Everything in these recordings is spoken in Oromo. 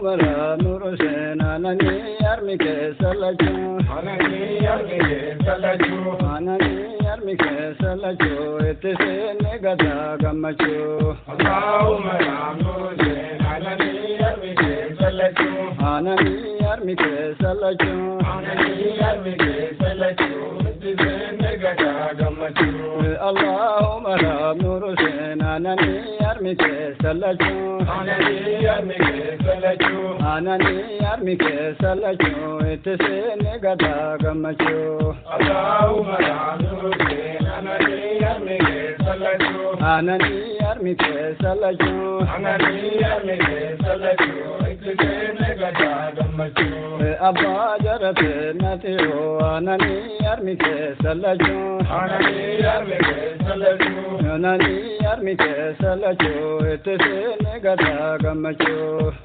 mara nuru sena nani armi ke salachu anani armi ke salachu anani armi ke salachu etese negada gamachu Allahumma ya nuru sena anani armi ke salachu anani armi ke salachu anani armi ke salachu etese negada gamachu Allahumma la nuru sena nani armi ke salachu anani armi ke salachu anani armi ke salachu etese negada gamachu Allahumma ya nuru sena anani armi ke salachu anani armi ke salachu anani armi ke salachu etese negada gamachu Abba jarate natio anani armi ke salachu anani armi ke salachu anani armi ke salachu etese negada gamachu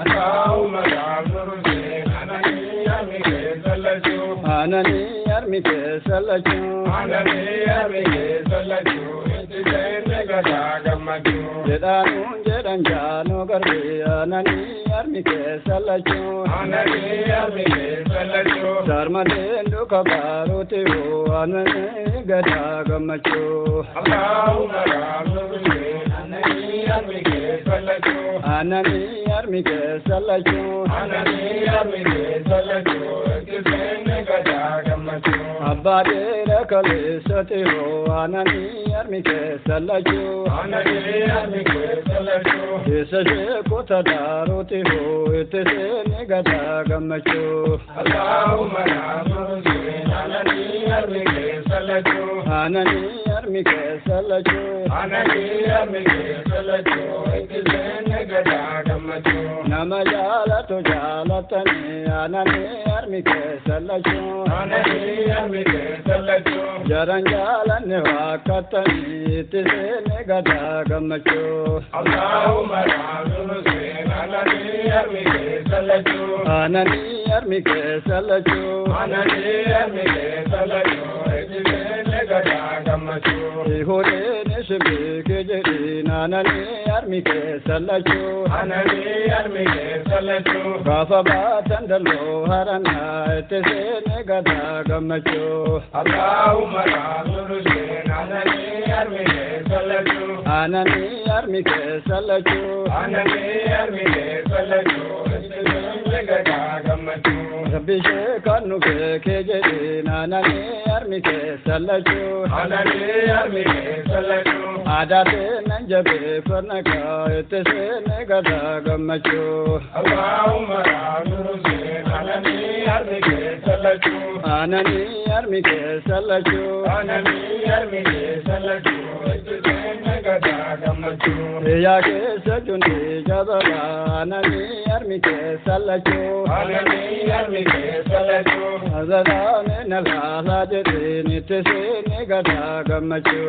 Allahumma ya nuru sena anani armi ke salachu anani armi ke salachu anani armi ke salachu etese negada gamachu jedanu jedan jano garbe anani armi ke salachu anani armi ke salachu sarmade nduka barote o anani gada gamachu Allahumma ya nuru sena anani armi ke salachu anani armi ke salachu anani armi ke salachu etese negada gamachu abba dera kale sate ho anani armi ke salachu anani armi ke salachu Eshe kota darote ho etese negada gamachu Allahumma ya nuru sena anani armi ke salachu anani armi ke salachu anani armi ke salachu etese negada gamachu nama jala to jalatani anani armi ke salachu anani armi ke salachu jaran jalan ne wakatani etese negada gamachu Allahumma ya nuru sena anani armi ke salachu anani armi ke salachu anani armi ke salachu etese negada gamachu hore ne shebe ke jeri anani armi ke salachu anani armi ke salachu gafa batan dalo harana etese negada gamachu Allahumma ya nuru sena anani armi ke salachu anani armi ke salachu anani armi ke salachu etese negada gamachu rabbi shekanu ke jeri anani armi ke salachu anani armi ke salachu adate nanjabe farnaka etese negada gamachu Allahumma ya nuru sena anani armi ke salachu anani armi ke salachu anani armi ke salachu etese negada gamachu ya ke sajundi jabala anani armi ke salachu anani armi ke salachu azara ne nala jete nitese negada gamachu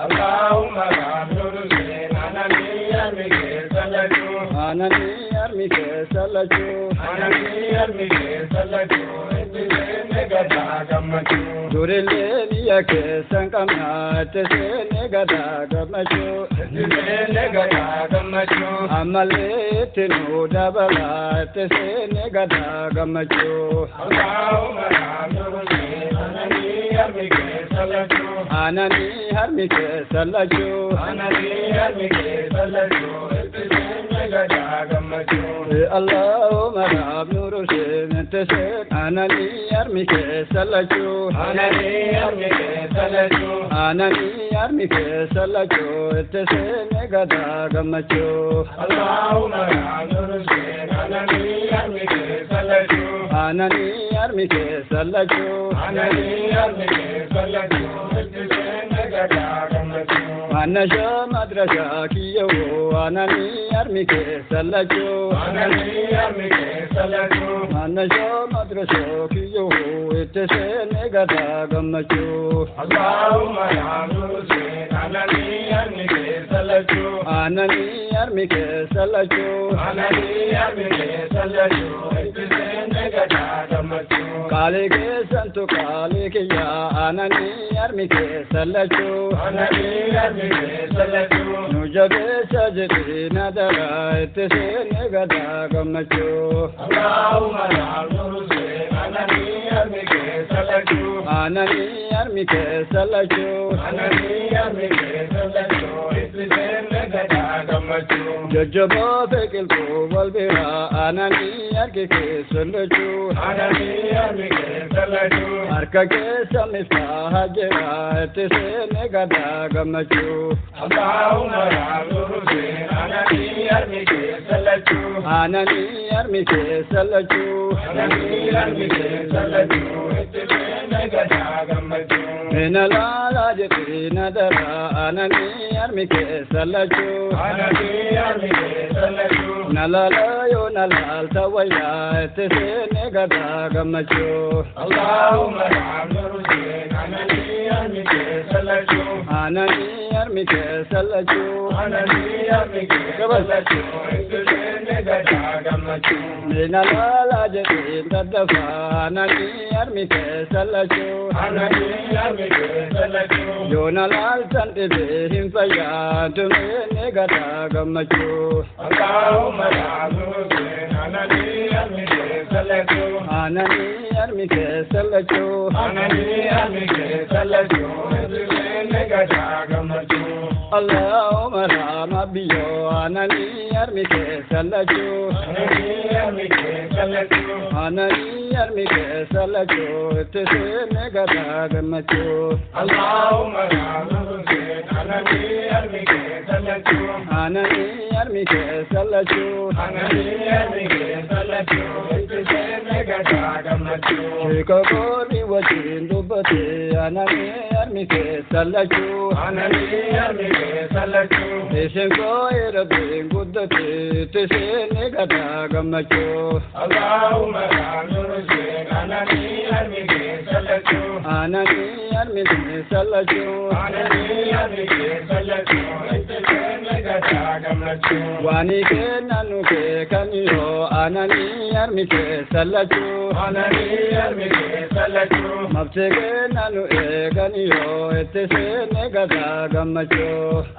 Allahumma ya nuru sena anani armi ke salachu anani armi ke salachu anani armi ke salachu etese negada gamachu durele niya ke sankamna etese negada gamachu etese negada gamachu amale tenu dabala etese negada gamachu Allahumma ya nuru sena anani armi ke salachu anani armi ke salachu anani armi ke salachu etese negada gamachu Allahumma rab nuru etese anani armi ke salachu anani armi ke salachu anani armi ke salachu etese negada gamachu Allahumma ya nuru sena anani armi ke salachu anani armi ke salachu anani armi ke salachu etese negada gamachu anasha madrasa kiyo anani armi ke salachu anani armi ke salachu anasha madrasa kiyo etese negada gamachu Allahumma ya nuru sena anani armi ke salachu salachu, anani armike salachu, anani armike salachu, itise gada gamachu, kale ke santu kale ke ya anani armike salachu, anani armike salachu, nujabe sajdi nadara itise gada gamachu, Allahumma la nurse, anani armike salachu, anani armike salachu, anani armike salachu, itise gada gamachu, jajjaba fekil ko walbira anani armike salachu, anani armike salachu, arka ke samisa hajra itise gada gamachu, Allahumma la nurse, anani armike salachu, anani armike salachu, anani armike salachu, itise gada gamachu, menala lajti nadara anani armike salachu, anani armike salachu, nalala yo nalal tawaya itise gada gamachu, Allahumma la nurse, anani armike salachu, anani armike salachu, anani armike salachu, itise gada gamachu, menala lajti nadafa anani armike salachu, anani armike salachu, yo nalal tantide himfaya tumene gada gamachu, Allahumma la nurse, anani armike salachu, anani armike salachu, anani armike salachu, itise gada gamachu, Allahumma ramabiyo anani armike salachu, anani armike salachu, anani armike salachu itise gada gamachu, Allahumma la nurse, anani armike salachu, anani armike salachu, anani armike salachu, itise gada gamachu, shikakori wajin dubati anani armike salachu, anani armike salachu, ishenko irabin guddati itise gada gamachu, Allahumma la nurse, anani armike salachu, anani armike salachu, anani armike salachu, itise gada gamachu, wani ke nanu ke kaniyo anani armike salachu, anani armike salachu, mabse ke nanu e kaniyo itise gada gamachu,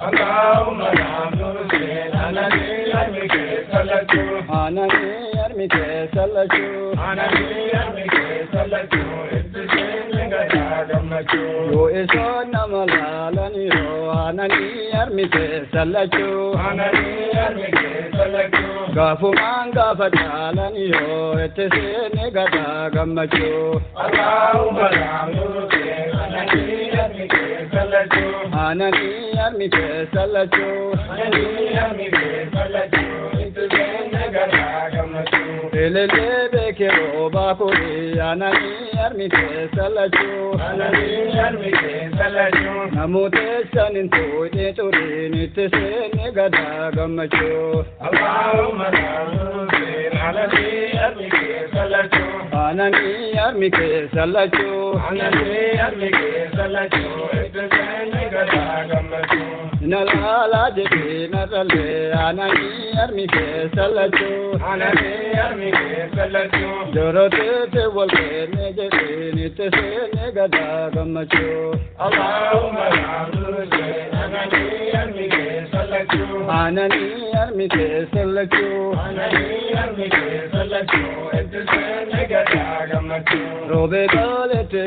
Allahumma la nurse, anani armike salachu, anani armike salachu, anani armike salachu, itise gada gamachu, yo iso namalalaniyo anani armike salachu, anani armike salachu, gafuman gafatalaniyo itise gada gamachu, Allahumma la nurse, anani armike salachu, anani armike salachu, anani armike salachu, itise gada gamachu, elele bekero bakuri anani armike salachu, anani armike salachu, namute sanin tuide turin itise gada gamachu, Allahumma la nurse, anani armike salachu, anani armike salachu, anani armike salachu, itise gada gamachu, nalala jeti naralle anani armike salachu, anani armike salachu, jorote te volke ne jeti itise gada gamachu, Allahumma la nurse, anani armike salachu, anani armike salachu, anani armike salachu, itise gada gamachu, robe gale te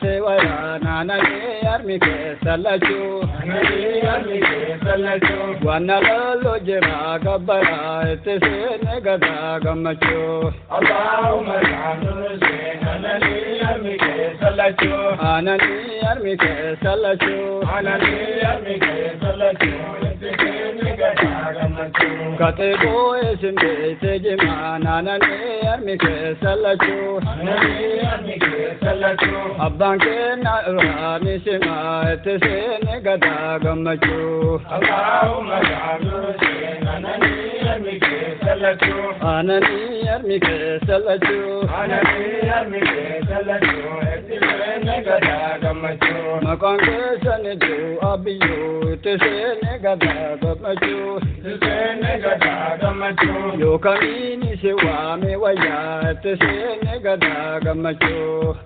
te waya anani armike salachu, anani armike salachu, wanalalo jema gabara itise gada gamachu, Allahumma la nurse, anani armike salachu, anani armike salachu, anani armike salachu, itise gada gamachu, kate go esimbe te jema anani armike salachu, anani armike salachu, abbanke na rani sima itise gada gamachu, Allahumma la nurse, anani armi ke salachu. Anani armi ke salachu. Anani armi ke salachu. Etile negada gamachu. Makange sanju abiyo tese negada gamachu. Tese negada gamachu. Yokamini sewa me waya tese negada gamachu.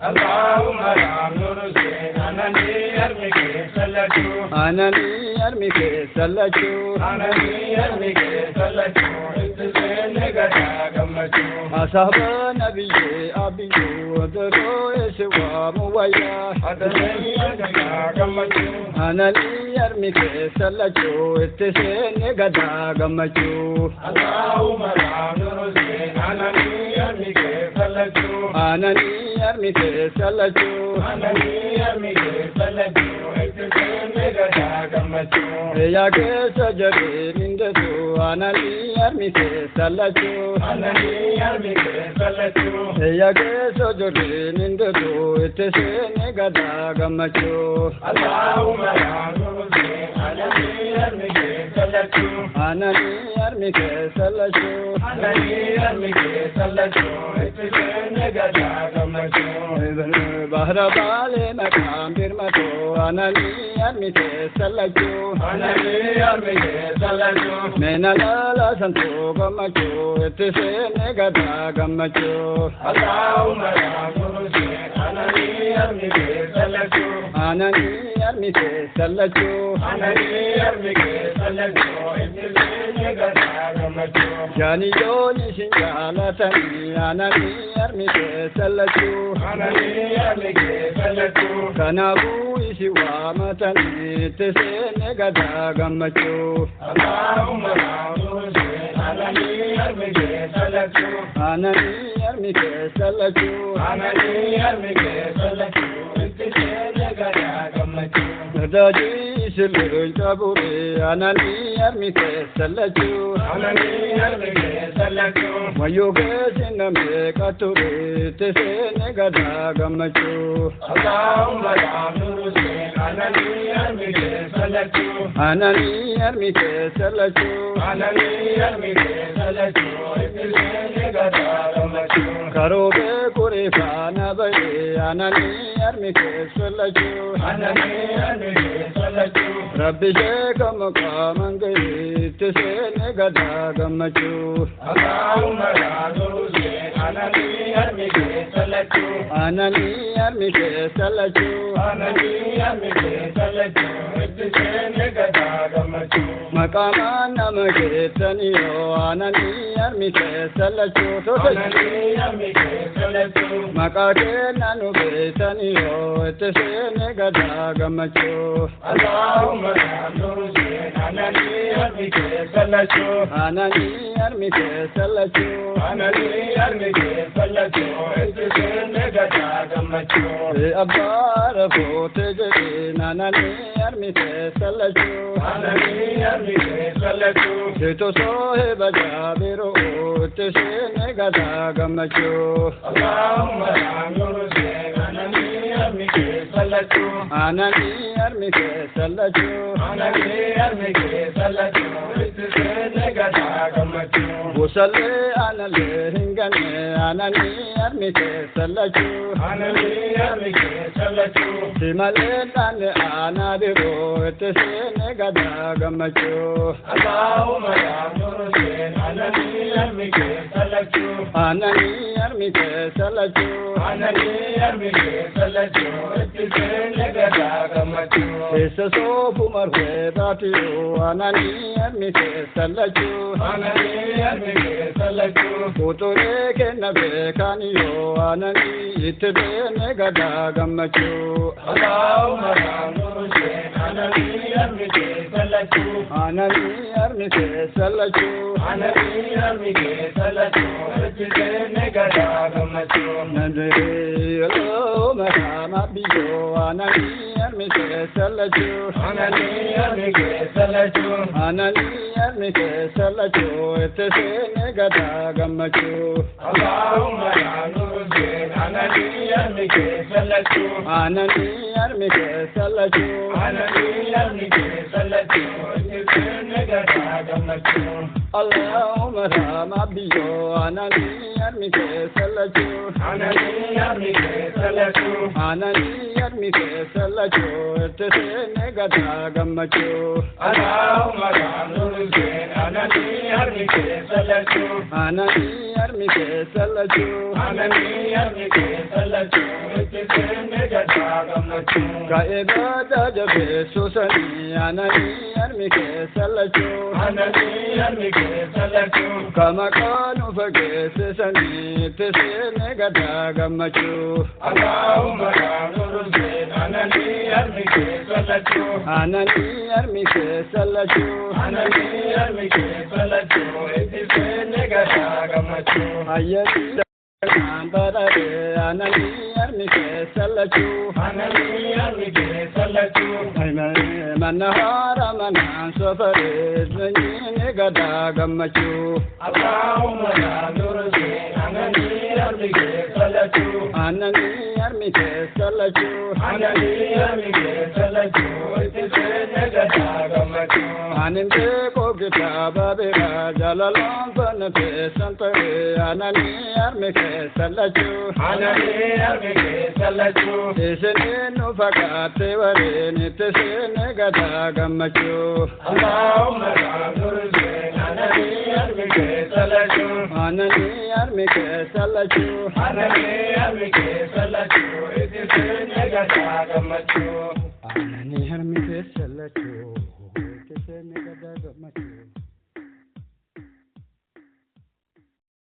Allahumma ram nuru se anani armi ke salachu. Anani armi ke salachu. Anani armi ke salachu. Etile negada gamachu. Asaba nabiye abiyo daro sewa me waya. Etile negada gamachu. Anani armi ke salachu tese negada gamachu. Allahumma ram nuru se anani armi ke salachu. Anani armi ke salachu. Anani armi ke salachu. Etile negada gamachu. Ya ke sajade nindatu anani armi ke salachu. Anani armi ke salachu. Ya ke sajade nindatu tese negada gamachu. Allahumma ram nuru se anani armi ke salachu. Anani armi ke salachu. Anani armi ke salachu. Etile negada gamachu. Bahra bale makam birmato anani armi ke salachu. Anani armi ke salachu. Mena lala santo gamachu tese negada gamachu. Allahumma ram nuru se anani armi ke salachu. Anani armi ke salachu. Anani armi ke salachu. Etile negada gamachu. Jani yoni sinjala tani anani armi ke salachu. Anani armi ke salachu. Kanabu isi wa matani tese negada gamachu. Allahumma ram nuru se anani armi ke salachu. Anani armi ke salachu. Anani armi ke salachu. Etile negada gamachu. Daji isilu jabure anani armi ke salachu. Anani armi ke salachu. Mayuge siname kature tese negada gamachu. Allahumma ram nuru se anani armi ke salachu. Anani armi ke salachu. Anani armi ke salachu. Etile negada gamachu. Karobe kure fana baye anani armi ke salachu. Anani armi ke salachu. Rabbi shekam kamangai tese negada gamachu. Allahumma ram nuru se anani armi ke salachu. Anani armi ke salachu. Anani armi ke salachu. Etile negada gamachu. Makama namage taniyo anani armi ke salachu. Anani armi ke salachu. Makake nanu be taniyo tese negada gamachu. Allahumma ram nuru se anani armi ke salachu. Anani armi ke salachu. Anani armi ke salachu. Etile negada gamachu. Abbar fote jade nanani armi ke salachu. Anani armi ke salachu. Seto sohe bajabiro tese negada gamachu. Allahumma ram nuru se anani armi ke salachu. Anani armi ke salachu. Anani armi ke salachu. Etile negada gamachu. Musalle anale hingane anani armi ke salachu. Anani armi ke salachu. Simale tane anadiro tese negada gamachu. Allahumma ram nuru se anani armi ke salachu. Anani armi ke salachu. Anani armi ke salachu. Etile negada gamachu. Esa so pumar ke batio anani armi ke salachu. Anani armi ke salachu. Kutore ke nabe kaniyo anani itbe negada gamachu. Allahumma ram nuru se anani armi ke salachu. Anani armi ke salachu. Anani armi ke salachu. Etile negada gamachu. Nandre lo makama biyo anani armi ke salachu. Anani armi ke salachu. anani armi ke salachu itse gada gamachu Allahumma ya nuru din anani armi ke salachu anani armi ke salachu anani armi ke salachu itse gada gamachu Allahumma rama biyo anani armi ke salachu anani armi ke salachu anani armi ke salachu itse gada gamachu Allahumma ya nuru din anani armi ke salachu anani armi ke salachu anani armi ke salachu itse gada gamachu ka ibada jabe susani anani armi ke salachu anani armi ke salachu kama kanu fage sani tse gada gamachu Allahumma ya nuru din anani armi ke salachu anani armi ke salachu anani armi ke salachu itse gada gamachu ayati barare anani armi ke salachu anani armi ke salachu manahara manan safare zani gada gamachu Allahumma ya nuru din anani armi ke salachu anani armi ke salachu anani armi ke salachu itse gada gamachu anim te ko kitaba be jalalam pan te santare anani armi ke salachu anani armi ke salachu isene no fakate ware ni tesene gada gamachu Allahumma ya nuru din anani armi ke salachu anani armi ke salachu anani armi ke salachu itse gada gamachu anani armi ke salachu